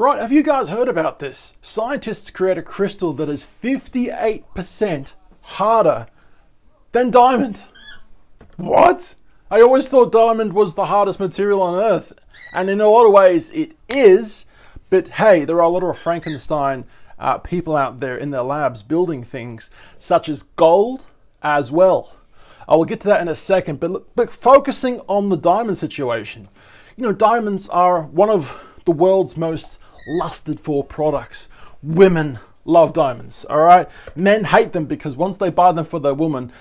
Right, have you guys heard about this? Scientists create a crystal that is 58% harder than diamond. What? I always thought diamond was the hardest material on Earth. And in a lot of ways it is. But hey, there are a lot of Frankenstein people out there in their labs building things such as gold as well. I will get to that in a second, but focusing on the diamond situation. You know, diamonds are one of the world's most lusted for products. Women love diamonds, all right? Men hate them because once they buy them for their woman,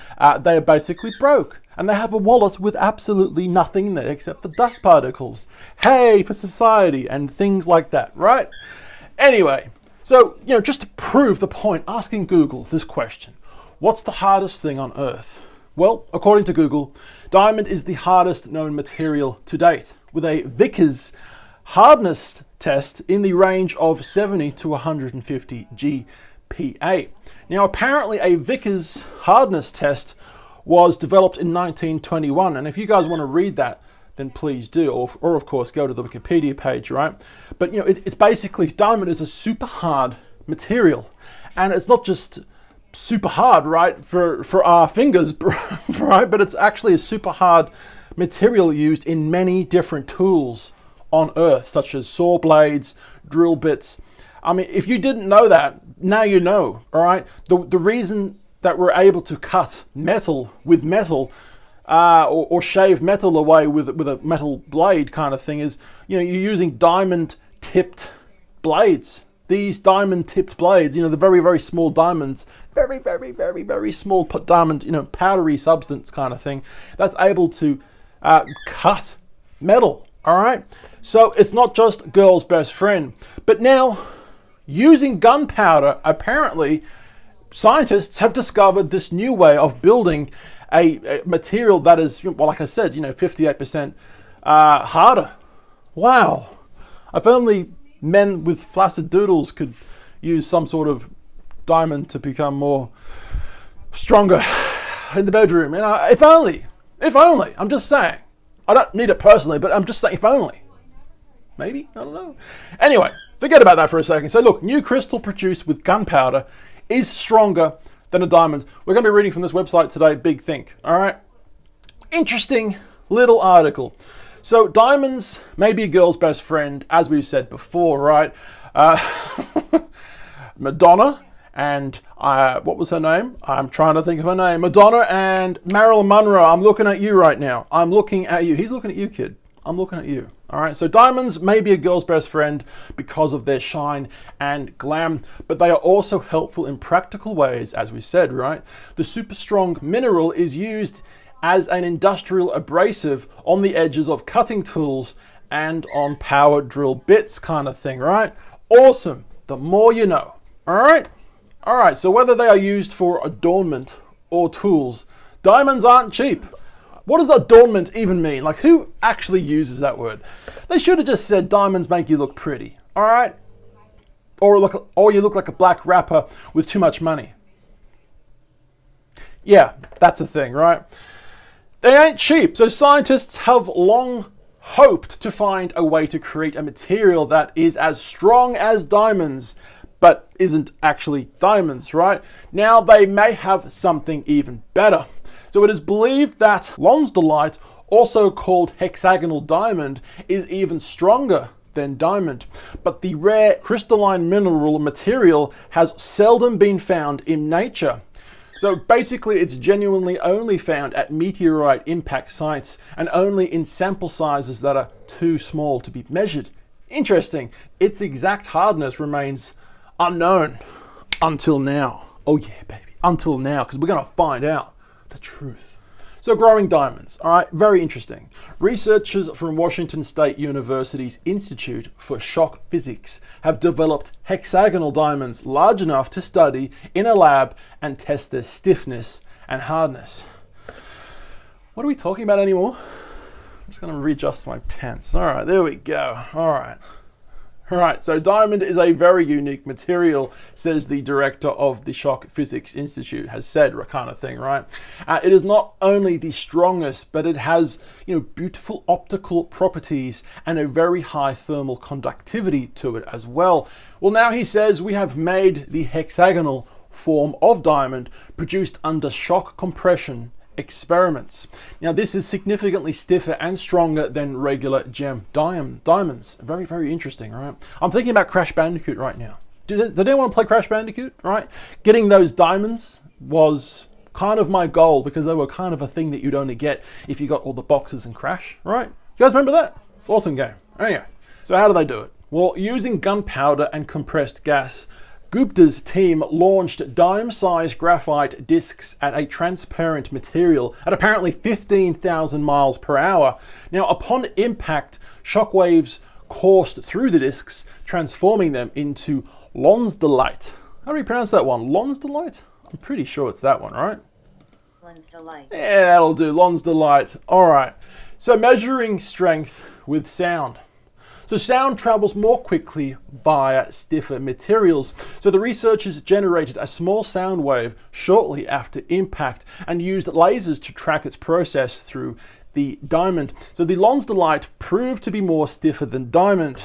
they are basically broke. And they have a wallet with absolutely nothing in there except for dust particles. Hey, for society and things like that, right? Anyway, so, you know, just to prove the point, asking Google this question. What's the hardest thing on Earth? Well, according to Google, diamond is the hardest known material to date, with a Vickers hardness test in the range of 70 to 150 GPa. Now, apparently a Vickers hardness test was developed in 1921, and if you guys want to read that, then please do, or of course go to the Wikipedia page, right? But you know, it's basically, diamond is a super hard material, and it's not just super hard, right, for our fingers, right, but it's actually a super hard material used in many different tools on Earth, such as saw blades, drill bits. I mean, if you didn't know that, now you know, all right? The reason that we're able to cut metal with metal, or shave metal away with a metal blade kind of thing is, you know, you're using diamond tipped blades. These diamond tipped blades, you know, the very, very small diamonds, very, very, very, very small diamond, you know, powdery substance kind of thing, that's able to cut metal, all right? So it's not just girl's best friend. But now, using gunpowder, apparently, scientists have discovered this new way of building a material that is, well, like I said, you know, 58% harder. Wow. If only men with flaccid doodles could use some sort of diamond to become more stronger in the bedroom. You know, if only, I'm just saying. I don't need it personally, but I'm just saying, if only. Maybe, I don't know. Anyway, forget about that for a second. So look, new crystal produced with gunpowder is stronger than a diamond. We're going to be reading from this website today, Big Think, all right? Interesting little article. So diamonds may be a girl's best friend, as we've said before, right? Madonna and, what was her name? I'm trying to think of her name. Madonna and Marilyn Monroe. I'm looking at you right now. I'm looking at you. He's looking at you, kid. I'm looking at you. All right, so diamonds may be a girl's best friend because of their shine and glam, but they are also helpful in practical ways, as we said, right? The super strong mineral is used as an industrial abrasive on the edges of cutting tools and on power drill bits kind of thing, right? Awesome. The more you know. All right? All right, so whether they are used for adornment or tools, diamonds aren't cheap. What does adornment even mean? Like, who actually uses that word? They should have just said diamonds make you look pretty, all right? Or you look like a black rapper with too much money. Yeah, that's a thing, right? They ain't cheap, so scientists have long hoped to find a way to create a material that is as strong as diamonds, but isn't actually diamonds, right? Now they may have something even better. So it is believed that lonsdaleite, also called hexagonal diamond, is even stronger than diamond. But the rare crystalline mineral material has seldom been found in nature. So basically it's genuinely only found at meteorite impact sites and only in sample sizes that are too small to be measured. Interesting. Its exact hardness remains unknown until now. Oh yeah, baby, until now, because we're going to find out the truth. So growing diamonds, all right, very interesting. Researchers from Washington State University's Institute for Shock Physics have developed hexagonal diamonds large enough to study in a lab and test their stiffness and hardness. What are we talking about anymore? I'm just going to readjust my pants. All right, there we go. All right. Right, so diamond is a very unique material, says the director of the Shock Physics Institute, has said, kind of thing, right? It is not only the strongest, but it has, beautiful optical properties and a very high thermal conductivity to it as well. Well, now he says we have made the hexagonal form of diamond produced under shock compression experiments. Now this is significantly stiffer and stronger than regular gem diamonds. Very, very interesting, right? I'm thinking about Crash Bandicoot right now. Did anyone play Crash Bandicoot, right? Getting those diamonds was kind of my goal because they were kind of a thing that you'd only get if you got all the boxes in Crash, right? You guys remember that? It's an awesome game. Anyway, so how do they do it? Well, using gunpowder and compressed gas, Gupta's team launched dime-sized graphite discs at a transparent material at apparently 15,000 miles per hour. Now, upon impact, shockwaves coursed through the discs, transforming them into lonsdaleite. How do you pronounce that one? Lonsdaleite? I'm pretty sure it's that one, right? Lonsdaleite. Yeah, that'll do. Lonsdaleite. All right. So measuring strength with sound. So sound travels more quickly via stiffer materials. So the researchers generated a small sound wave shortly after impact and used lasers to track its process through the diamond. So the lonsdaleite proved to be more stiffer than diamond.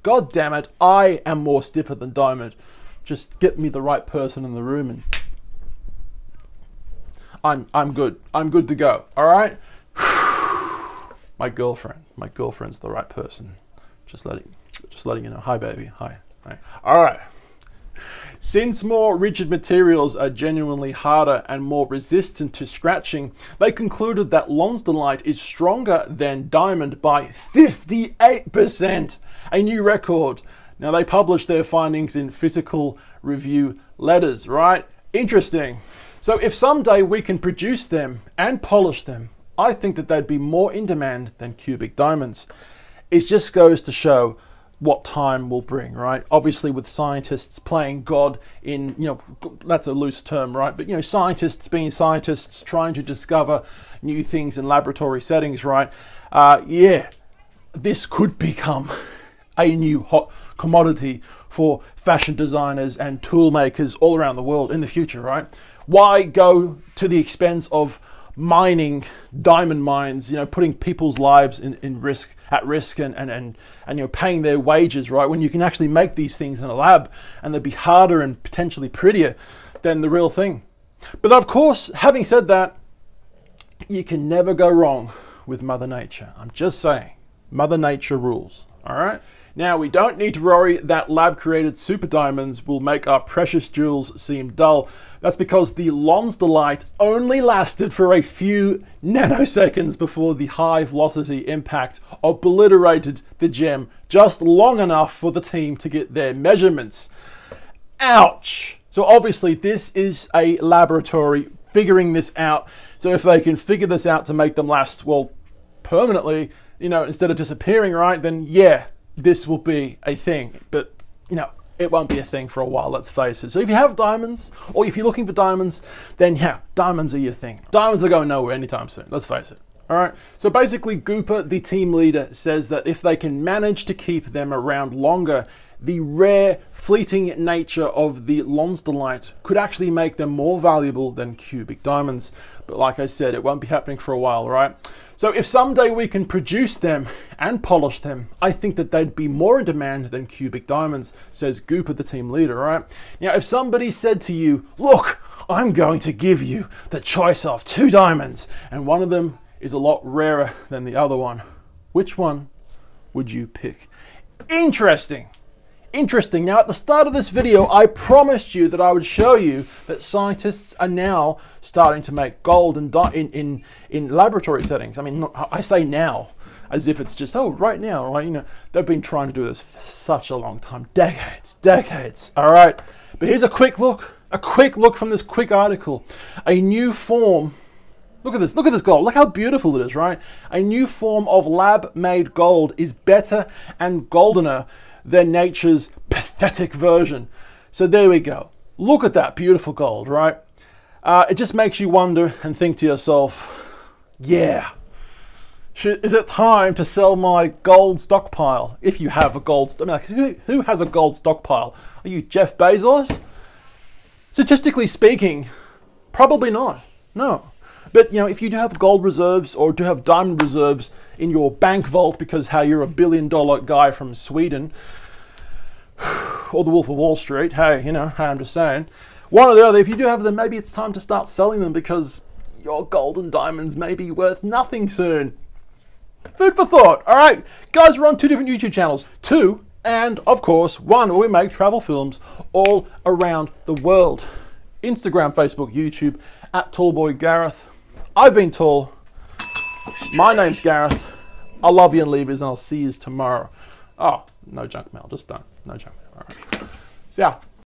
God damn it, I am more stiffer than diamond. Just get me the right person in the room and I'm good. I'm good to go. All right? My girlfriend's the right person. Just letting you know. Hi, baby. Hi. All right. Since more rigid materials are genuinely harder and more resistant to scratching, they concluded that lonsdaleite is stronger than diamond by 58%, a new record. Now, they published their findings in physical review letters, right? Interesting. So if someday we can produce them and polish them, I think that they'd be more in demand than cubic diamonds. It just goes to show what time will bring, right? Obviously with scientists playing God in, that's a loose term, right? But, scientists being scientists, trying to discover new things in laboratory settings, right? This could become a new hot commodity for fashion designers and tool makers all around the world in the future, right? Why go to the expense of mining diamond mines, putting people's lives at risk and paying their wages, right? When you can actually make these things in a lab and they'd be harder and potentially prettier than the real thing. But of course, having said that, you can never go wrong with Mother Nature. I'm just saying, Mother Nature rules, all right? Now, we don't need to worry that lab-created super diamonds will make our precious jewels seem dull. That's because the lonsdaleite only lasted for a few nanoseconds before the high-velocity impact obliterated the gem just long enough for the team to get their measurements. Ouch! So obviously this is a laboratory figuring this out. So if they can figure this out to make them last, well, permanently, instead of disappearing, right, then yeah, this will be a thing. But, it won't be a thing for a while, let's face it. So if you have diamonds, or if you're looking for diamonds, then yeah, diamonds are your thing. Diamonds are going nowhere anytime soon, let's face it. All right, so basically Cooper, the team leader, says that if they can manage to keep them around longer, the rare, fleeting nature of the lonsdaleite could actually make them more valuable than cubic diamonds. But like I said, it won't be happening for a while, right? So if someday we can produce them and polish them, I think that they'd be more in demand than cubic diamonds, says Cooper, the team leader, right? Now, if somebody said to you, look, I'm going to give you the choice of 2 diamonds, and one of them is a lot rarer than the other one, which one would you pick? Interesting. Now, at the start of this video, I promised you that I would show you that scientists are now starting to make gold in laboratory settings. I mean, I say now, as if it's just, right now, right? They've been trying to do this for such a long time, decades, all right? But here's a quick look from this quick article. A new form, look at this gold, look how beautiful it is, right? A new form of lab-made gold is better and goldener than nature's pathetic version. So there we go. Look at that beautiful gold, right? It just makes you wonder and think to yourself, yeah, Is it time to sell my gold stockpile? If you have a gold, I mean, like, who has a gold stockpile? Are you Jeff Bezos? Statistically speaking, probably not. No. But you know, if you do have gold reserves or do have diamond reserves in your bank vault because how you're a $1 billion guy from Sweden or the Wolf of Wall Street, hey, you know, I'm just saying, one or the other, if you do have them, maybe it's time to start selling them because your gold and diamonds may be worth nothing soon. Food for thought. All right, guys, we're on 2 different YouTube channels. 2, and of course, 1 where we make travel films all around the world. Instagram, Facebook, YouTube, at Tallboy Gareth. I've been tall. My name's Gareth. I love you and leave yous, and I'll see yous tomorrow. Oh, no junk mail. Just done. No junk mail. All right. See ya.